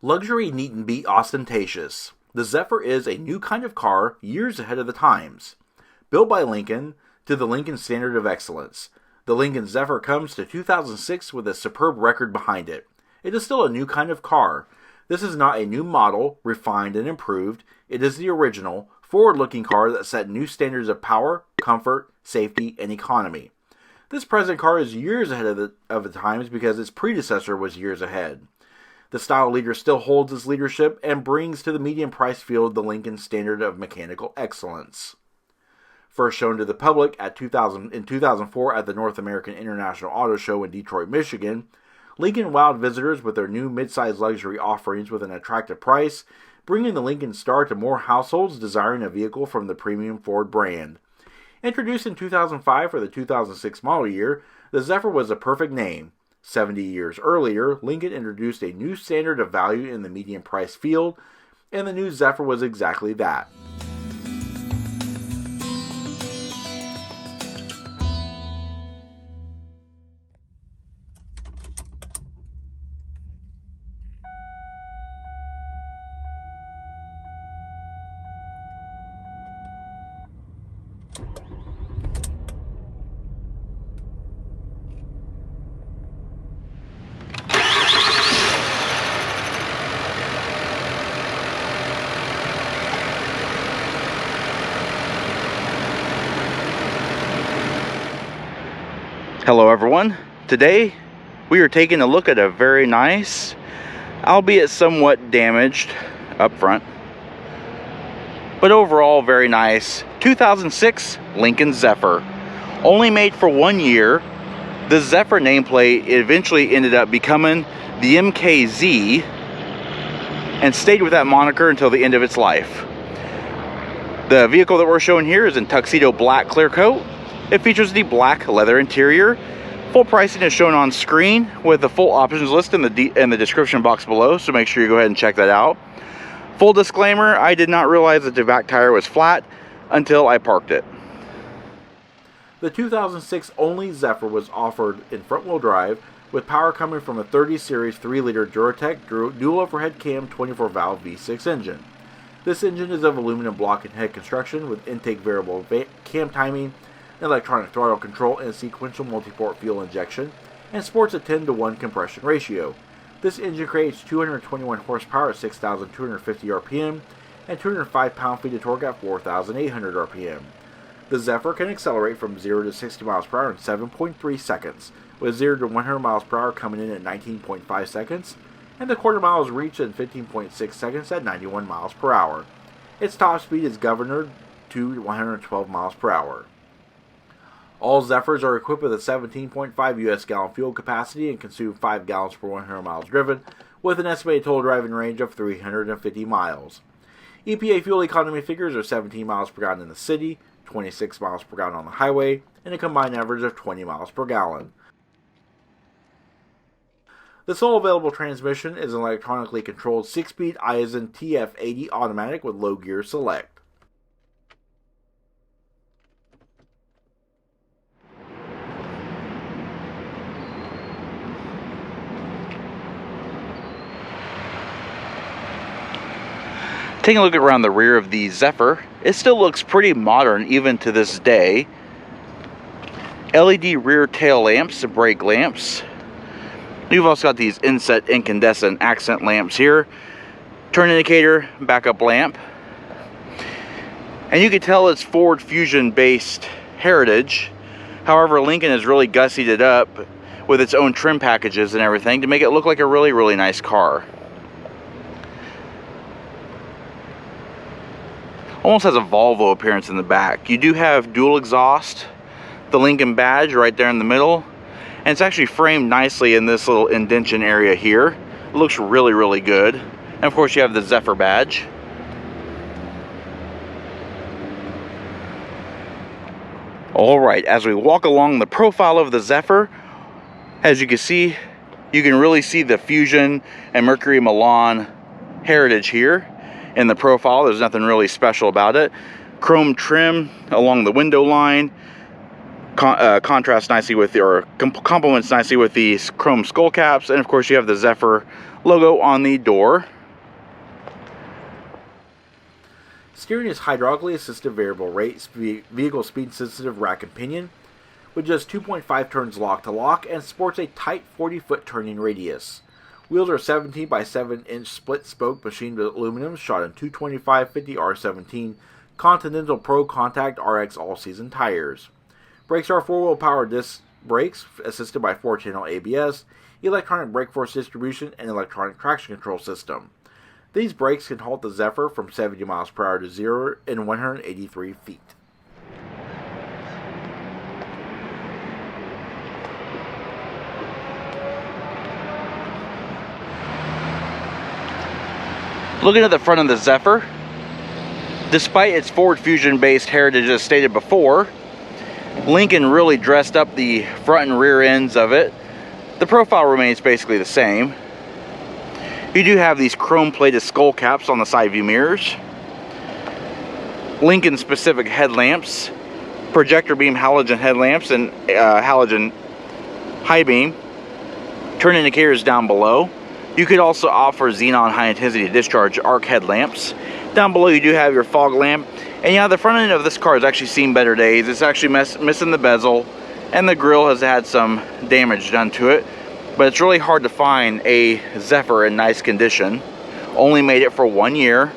Luxury needn't be ostentatious. The Zephyr is a new kind of car years ahead of the times. Built by Lincoln to the Lincoln standard of excellence, the Lincoln Zephyr comes to 2006 with a superb record behind it. It is still a new kind of car. This is not a new model, refined and improved. It is the original, forward-looking car that set new standards of power, comfort, safety, and economy. This present car is years ahead of the times because its predecessor was years ahead. The style leader still holds its leadership and brings to the medium price field the Lincoln standard of mechanical excellence. First shown to the public in 2004 at the North American International Auto Show in Detroit, Michigan, Lincoln wowed visitors with their new midsize luxury offerings with an attractive price, bringing the Lincoln Star to more households desiring a vehicle from the premium Ford brand. Introduced in 2005 for the 2006 model year, the Zephyr was a perfect name. 70 years earlier, Lincoln introduced a new standard of value in the medium price field, and the new Zephyr was exactly that. Hello everyone, today we are taking a look at a very nice, albeit somewhat damaged up front, but overall very nice 2006 Lincoln Zephyr. Only made for 1 year, the Zephyr nameplate eventually ended up becoming the MKZ and stayed with that moniker until the end of its life. The vehicle that we're showing here is in tuxedo black clear coat. It features the black leather interior. Full pricing is shown on screen with the full options list in the description box below, so make sure you go ahead and check that out. Full disclaimer, I did not realize that the back tire was flat until I parked it. The 2006 only Zephyr was offered in front-wheel drive with power coming from a 30 series 3-liter Duratec dual overhead cam 24-valve V6 engine. This engine is of aluminum block and head construction with intake variable cam timing, electronic throttle control, and sequential multi-port fuel injection, and sports a 10-to-1 compression ratio. This engine creates 221 horsepower at 6,250 RPM and 205 pound-feet of torque at 4,800 RPM. The Zephyr can accelerate from 0 to 60 miles per hour in 7.3 seconds, with 0 to 100 miles per hour coming in at 19.5 seconds, and the quarter mile is reached in 15.6 seconds at 91 miles per hour. Its top speed is governed to 112 miles per hour. All Zephyrs are equipped with a 17.5 US gallon fuel capacity and consume 5 gallons per 100 miles driven, with an estimated total driving range of 350 miles. EPA fuel economy figures are 17 miles per gallon in the city, 26 miles per gallon on the highway, and a combined average of 20 miles per gallon. The sole available transmission is an electronically controlled 6-speed Aisin TF80 automatic with low gear select. Taking a look around the rear of the Zephyr, it still looks pretty modern even to this day. LED rear tail lamps and brake lamps. You've also got these inset incandescent accent lamps here. Turn indicator, backup lamp. And you can tell it's Ford Fusion based heritage. However, Lincoln has really gussied it up with its own trim packages and everything to make it look like a really, really nice car. Almost has a Volvo appearance in the back. You do have dual exhaust, the Lincoln badge right there in the middle, and it's actually framed nicely in this little indentation area here. It looks really, really good. And of course you have the Zephyr badge. Alright, as we walk along the profile of the Zephyr, as you can see, you can really see the Fusion and Mercury Milan heritage here. In the profile, there's nothing really special about it. Chrome trim along the window line, contrasts nicely with, or complements nicely with these chrome skull caps, and of course you have the Zephyr logo on the door. Steering is hydraulically assisted variable rate, vehicle speed sensitive rack and pinion, with just 2.5 turns lock to lock, and sports a tight 40-foot turning radius. Wheels are 17 by 7 inch split spoke machined aluminum shot in 225/50 R17 Continental Pro Contact RX all season tires. Brakes are 4-wheel power disc brakes assisted by 4-channel ABS, electronic brake force distribution, and electronic traction control system. These brakes can halt the Zephyr from 70 miles per hour to 0 in 183 feet. Looking at the front of the Zephyr, despite its Ford Fusion-based heritage as stated before, Lincoln really dressed up the front and rear ends of it. The profile remains basically the same. You do have these chrome-plated skull caps on the side view mirrors. Lincoln-specific headlamps, projector beam halogen headlamps, and halogen high beam. Turn indicators down below. You could also opt for xenon high-intensity discharge arc headlamps. Down below you do have your fog lamp. And yeah, the front end of this car has actually seen better days. It's actually missing the bezel, and the grille has had some damage done to it. But it's really hard to find a Zephyr in nice condition. Only made it for 1 year.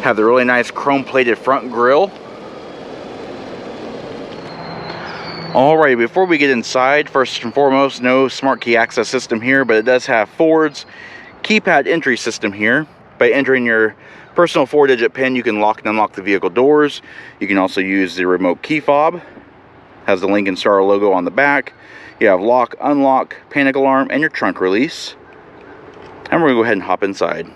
Have the really nice chrome-plated front grille. Alright, before we get inside, first and foremost, no smart key access system here, but it does have Ford's keypad entry system here. By entering your personal 4-digit PIN, you can lock and unlock the vehicle doors. You can also use the remote key fob. Has the Lincoln Star logo on the back. You have lock, unlock, panic alarm, and your trunk release. And we're going to go ahead and hop inside.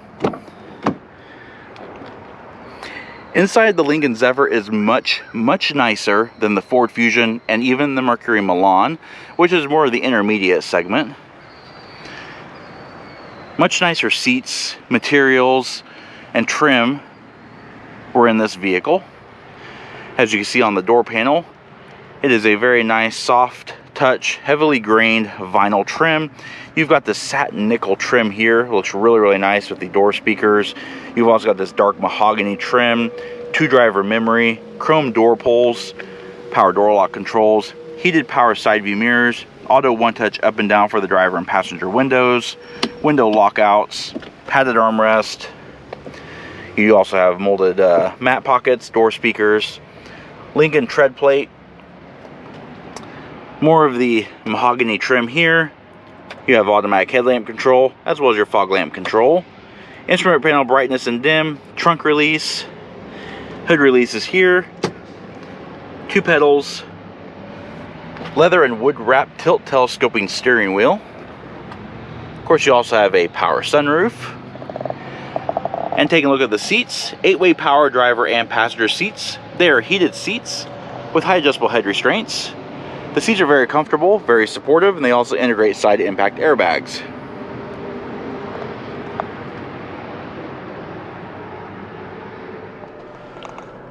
Inside, the Lincoln Zephyr is much nicer than the Ford Fusion and even the Mercury Milan, which is more of the intermediate segment. Much nicer seats, materials, and trim were in this vehicle. As you can see on the door panel, it is a very nice, soft touch, heavily grained vinyl trim. You've got the satin nickel trim here. It looks really nice with the door speakers. You've also got this dark mahogany trim, 2-driver memory, chrome door pulls, power door lock controls, heated power side view mirrors, auto one-touch up and down for the driver and passenger windows, window lockouts, padded armrest. You also have molded mat pockets, door speakers, Lincoln tread plate, more of the mahogany trim here. You have automatic headlamp control as well as your fog lamp control, instrument panel brightness and dim, trunk release, hood releases here, 2 pedals, leather and wood wrap tilt telescoping steering wheel. Of course, you also have a power sunroof. And taking a look at the seats, 8-way power driver and passenger seats. They are heated seats with high adjustable head restraints. The seats are very comfortable, very supportive, and they also integrate side impact airbags.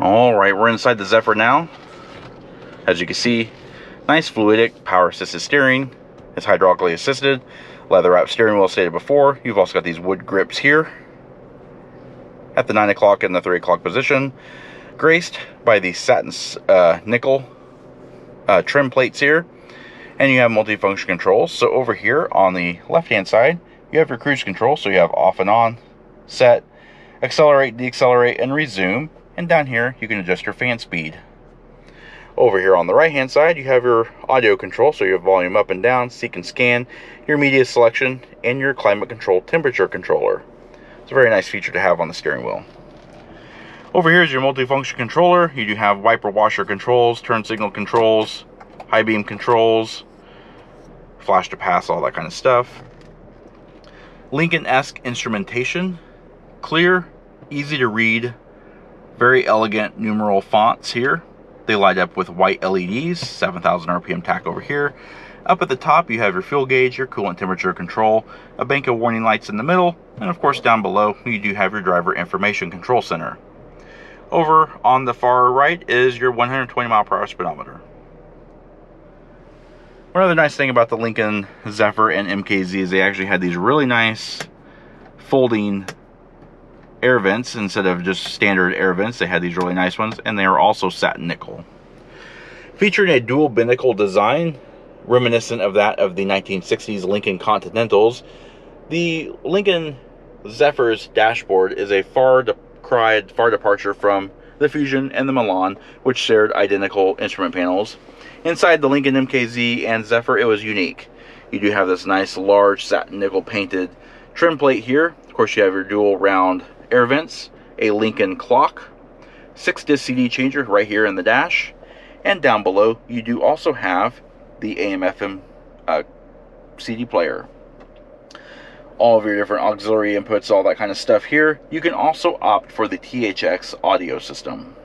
Alright, we're inside the Zephyr now. As you can see, nice fluidic power assisted steering. It's hydraulically assisted. Leather wrapped steering wheel stated before. You've also got these wood grips here at the 9 o'clock and the 3 o'clock position, graced by the satin nickel trim plates here, and you have multifunction controls. So over here on the left hand side, you have your cruise control, so you have off and on, set, accelerate, decelerate, and resume, and down here you can adjust your fan speed. Over here on the right hand side, you have your audio control, so you have volume up and down, seek and scan, your media selection, and your climate control temperature controller. It's a very nice feature to have on the steering wheel. Over here is your multifunction controller. You do have wiper washer controls, turn signal controls, high beam controls, flash to pass, all that kind of stuff. Lincoln-esque instrumentation, clear, easy to read, very elegant numeral fonts here. They light up with white LEDs, 7,000 RPM tack over here. Up at the top, you have your fuel gauge, your coolant temperature control, a bank of warning lights in the middle, and of course down below, you do have your driver information control center. Over on the far right is your 120 mile per hour speedometer. One other nice thing about the Lincoln Zephyr and MKZ is they actually had these really nice folding air vents instead of just standard air vents. They had these really nice ones, and they were also satin nickel. Featuring a dual binnacle design, reminiscent of that of the 1960s Lincoln Continentals, the Lincoln Zephyr's dashboard is a far departure from the Fusion and the Milan, which shared identical instrument panels. Inside the Lincoln MKZ and Zephyr, it was unique. You do have this nice large satin nickel painted trim plate here. Of course, you have your dual round air vents, a Lincoln clock, 6-disc CD changer right here in the dash, and down below you do also have the AM/FM CD player. All of your different auxiliary inputs, all that kind of stuff here. You can also opt for the THX audio system.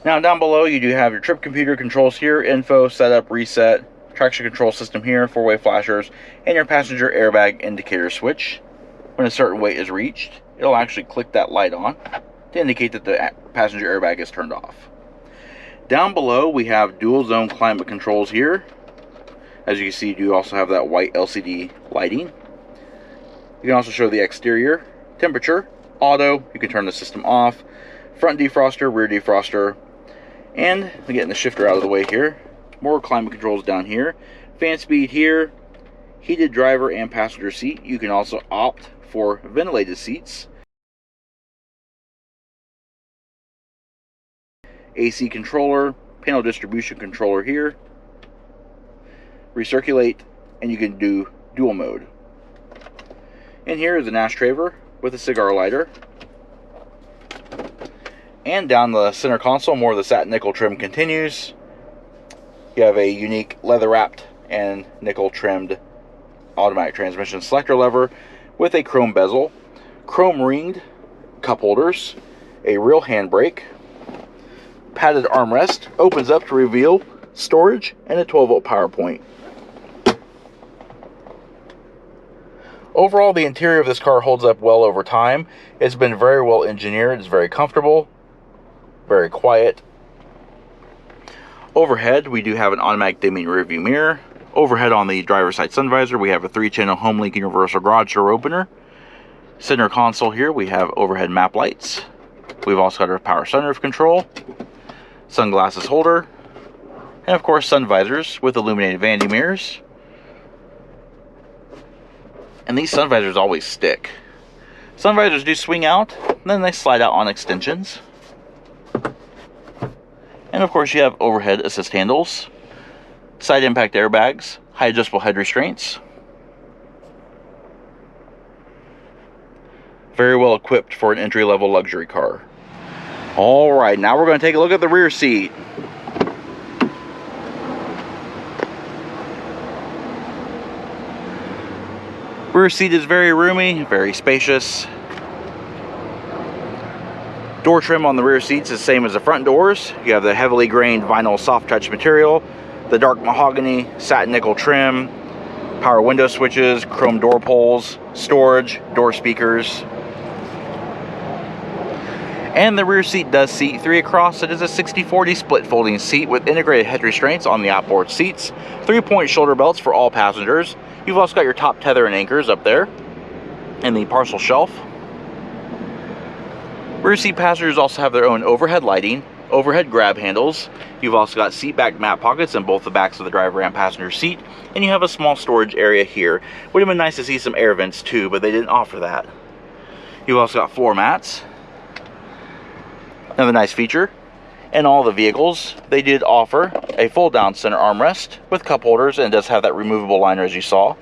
Now down below you do have your trip computer controls here, info, setup, reset, traction control system here, 4-way flashers, and your passenger airbag indicator switch. When a certain weight is reached, it'll actually click that light on to indicate that the passenger airbag is turned off. Down below we have dual zone climate controls here. As you can see, you do also have that white LCD lighting. You can also show the exterior, temperature, auto, you can turn the system off, front defroster, rear defroster, and getting the shifter out of the way here. More climate controls down here. Fan speed here. Heated driver and passenger seat. You can also opt for ventilated seats. AC controller. Panel distribution controller here. Recirculate. And you can do dual mode. And here is an ashtray with a cigar lighter. And down the center console, more of the satin nickel trim continues. You have a unique leather wrapped and nickel trimmed automatic transmission selector lever with a chrome bezel, chrome ringed cup holders, a real handbrake, padded armrest, opens up to reveal storage, and a 12-volt power point. Overall, the interior of this car holds up well over time. It's been very well engineered. It's very comfortable, very quiet. Overhead, we do have an automatic dimming rear view mirror. Overhead on the driver's side sun visor, we have a 3-channel home link universal garage door opener. Center console here, we have overhead map lights. We've also got our power sunroof control, sunglasses holder, and of course sun visors with illuminated vanity mirrors. And these sun visors always stick. Sun visors do swing out, and then they slide out on extensions. And of course you have overhead assist handles, side impact airbags, high adjustable head restraints. Very well equipped for an entry-level luxury car. Alright, now we're going to take a look at the rear seat. Rear seat is very roomy, very spacious. Door trim on the rear seats is the same as the front doors. You have the heavily grained vinyl soft touch material, the dark mahogany satin nickel trim, power window switches, chrome door pulls, storage, door speakers. And the rear seat does seat 3 across. It is a 60/40 split folding seat with integrated head restraints on the outboard seats, 3-point shoulder belts for all passengers. You've also got your top tether and anchors up there, and the parcel shelf. Rear seat passengers also have their own overhead lighting, overhead grab handles. You've also got seat back mat pockets in both the backs of the driver and passenger seat, and you have a small storage area here. Would have been nice to see some air vents too, but they didn't offer that. You've also got floor mats. Another nice feature. In all the vehicles, they did offer a fold down center armrest with cup holders, and it does have that removable liner as you saw.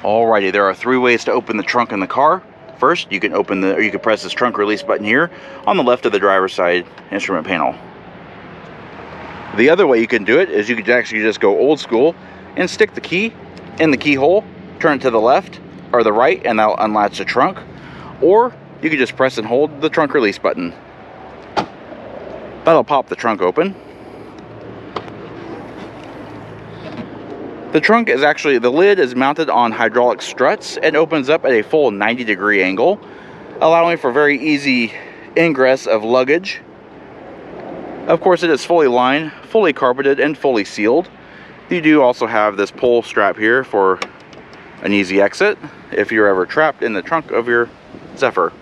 Alrighty, there are 3 ways to open the trunk in the car. First, you can press this trunk release button here on the left of the driver's side instrument panel. The other way you can do it is you could actually just go old school and stick the key in the keyhole, turn it to the left or the right, and that'll unlatch the trunk. Or you can just press and hold the trunk release button. That'll pop the trunk open. The trunk is actually, the lid is mounted on hydraulic struts and opens up at a full 90-degree angle, allowing for very easy ingress of luggage. Of course, it is fully lined, fully carpeted, and fully sealed. You do also have this pull strap here for an easy exit if you're ever trapped in the trunk of your Zephyr.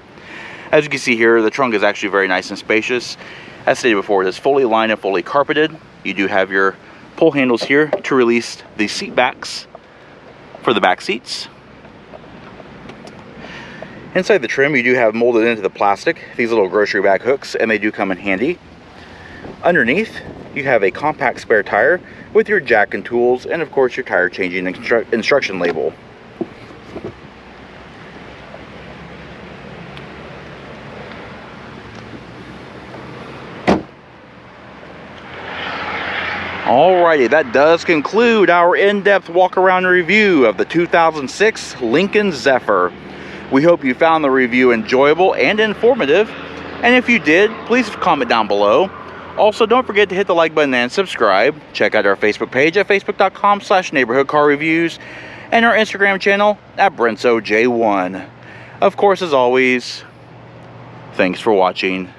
As you can see here, the trunk is actually very nice and spacious. As stated before, it is fully lined and fully carpeted. You do have your pull handles here to release the seat backs for the back seats. Inside the trim, you do have molded into the plastic these little grocery bag hooks, and they do come in handy. Underneath, you have a compact spare tire with your jack and tools, and of course your tire changing instruction label. Alrighty, that does conclude our in-depth walk-around review of the 2006 Lincoln Zephyr. We hope you found the review enjoyable and informative, and if you did, please comment down below. Also, don't forget to hit the like button and subscribe. Check out our Facebook page at facebook.com/neighborhoodcarreviews and our Instagram channel at BrensoJ1. Of course, as always, thanks for watching.